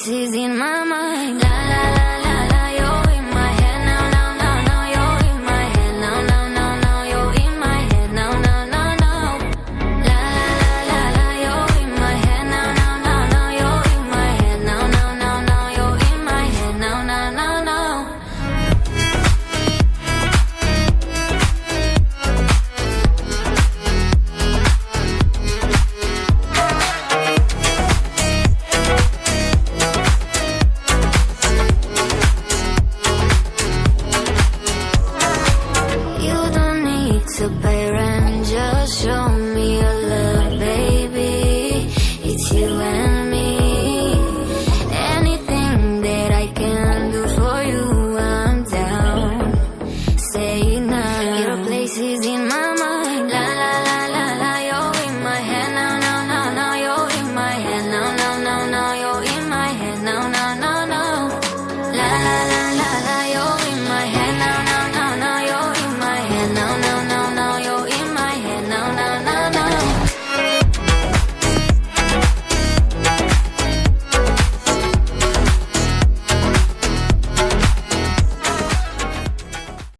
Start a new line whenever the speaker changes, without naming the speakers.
places in my mind. La la la la la, you're in my head now, now, now, now. You're in my head now, now, now, now. You're in my head now, now, now, now. La la la la la, you're in my head now, now, now, now. You're in my head now, now, now, now. You're in my head now, now, now, now. To pay rent, just show me your love, baby. It's you and me. Anything that I can do for you, I'm down. Say it now. Your place is in